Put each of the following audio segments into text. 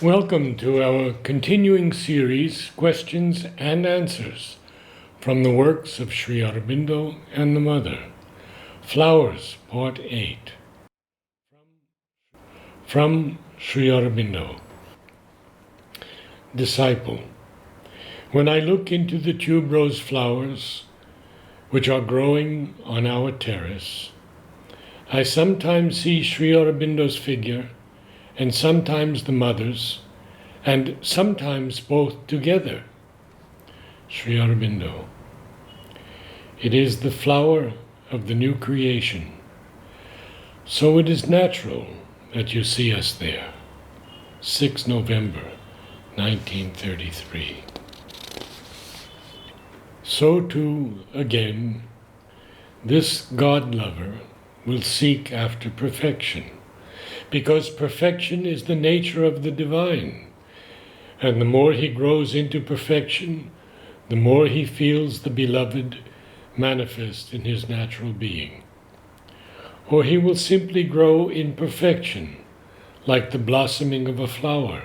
Welcome to our continuing series, Questions and Answers, from the works of Sri Aurobindo and the Mother. Flowers, Part 8. From Sri Aurobindo. Disciple, when I look into the tuberose flowers which are growing on our terrace, I sometimes see Sri Aurobindo's figure, and sometimes the Mother's, and sometimes both together. Sri Aurobindo. It is the flower of the new creation, so it is natural that you see us there. 6 November 1933. So too, again, this God-lover will seek after perfection, because perfection is the nature of the divine, and the more he grows into perfection, the more he feels the beloved manifest in his natural being. Or he will simply grow in perfection, like the blossoming of a flower,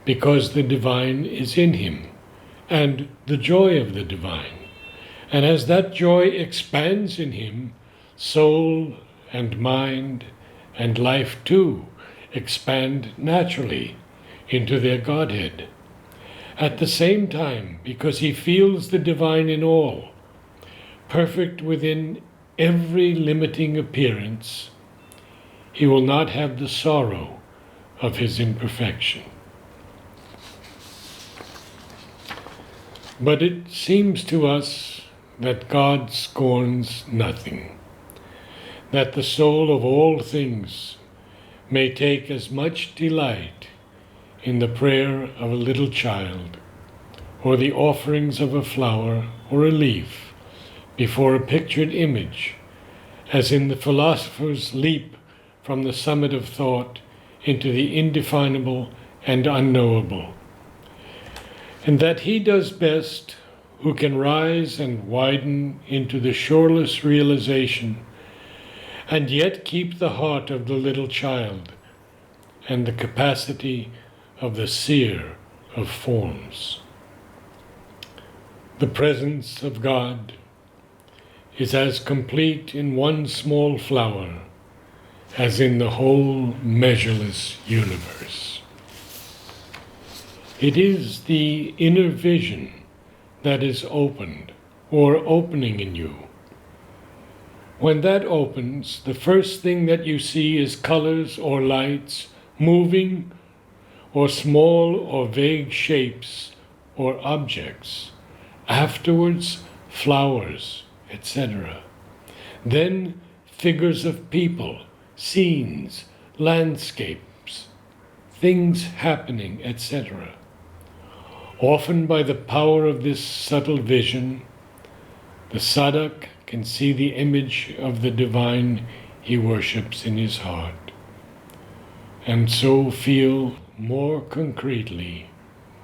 because the divine is in him, and the joy of the divine. And as that joy expands in him, soul and mind and life too expand naturally into their Godhead. At the same time, because he feels the divine in all, perfect within every limiting appearance, he will not have the sorrow of his imperfection. But it seems to us that God scorns nothing, that the soul of all things may take as much delight in the prayer of a little child, or the offerings of a flower or a leaf before a pictured image, as in the philosopher's leap from the summit of thought into the indefinable and unknowable, and that he does best who can rise and widen into the shoreless realization and yet keep the heart of the little child and the capacity of the seer of forms. The presence of God is as complete in one small flower as in the whole measureless universe. It is the inner vision that is opened or opening in you. When that opens, the first thing that you see is colors or lights moving, or small or vague shapes or objects. Afterwards, flowers, etc. Then figures of people, scenes, landscapes, things happening, etc. Often by the power of this subtle vision, the sadhak can see the image of the divine he worships in his heart, and so feel more concretely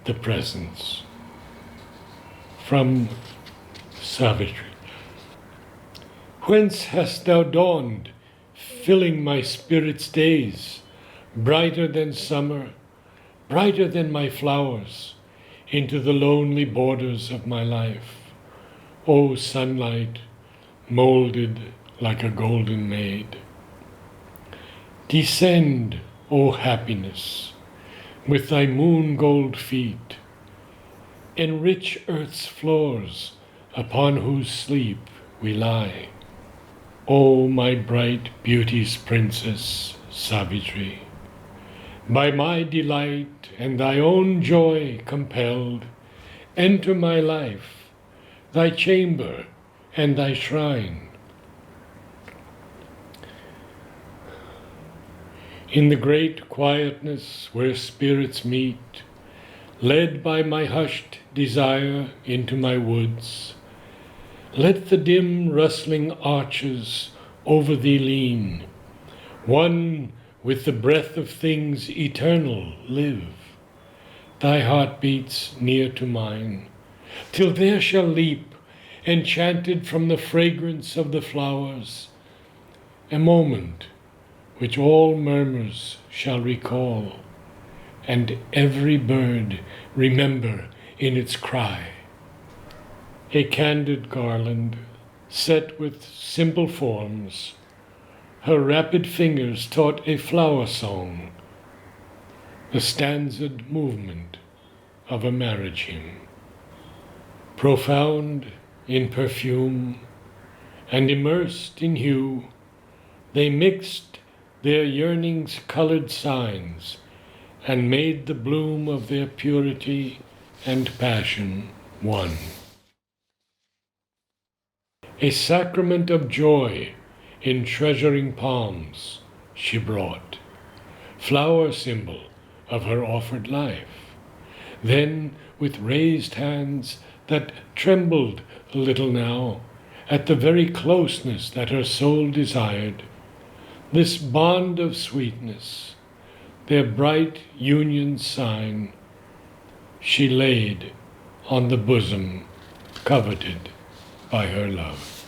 the presence. From Savitri. Whence hast thou dawned, filling my spirit's days, brighter than summer, brighter than my flowers, into the lonely borders of my life? O sunlight, molded like a golden maid. Descend, O happiness, with thy moon gold feet, enrich earth's floors upon whose sleep we lie. O my bright beauty's princess, Savitri, by my delight and thy own joy compelled, enter my life, thy chamber and thy shrine. In the great quietness where spirits meet, led by my hushed desire into my woods, let the dim rustling arches over thee lean, one with the breath of things eternal live. Thy heart beats near to mine, till there shall leap, enchanted from the fragrance of the flowers, a moment which all murmurs shall recall, and every bird remember in its cry. A candid garland, set with simple forms, her rapid fingers taught a flower song, the stanza'd movement of a marriage hymn. Profound in perfume and immersed in hue, they mixed their yearning's colored signs and made the bloom of their purity and passion one. A sacrament of joy in treasuring palms she brought, flower symbol of her offered life. Then with raised hands that trembled a little now at the very closeness that her soul desired, this bond of sweetness, their bright union's sign, she laid on the bosom coveted by her love.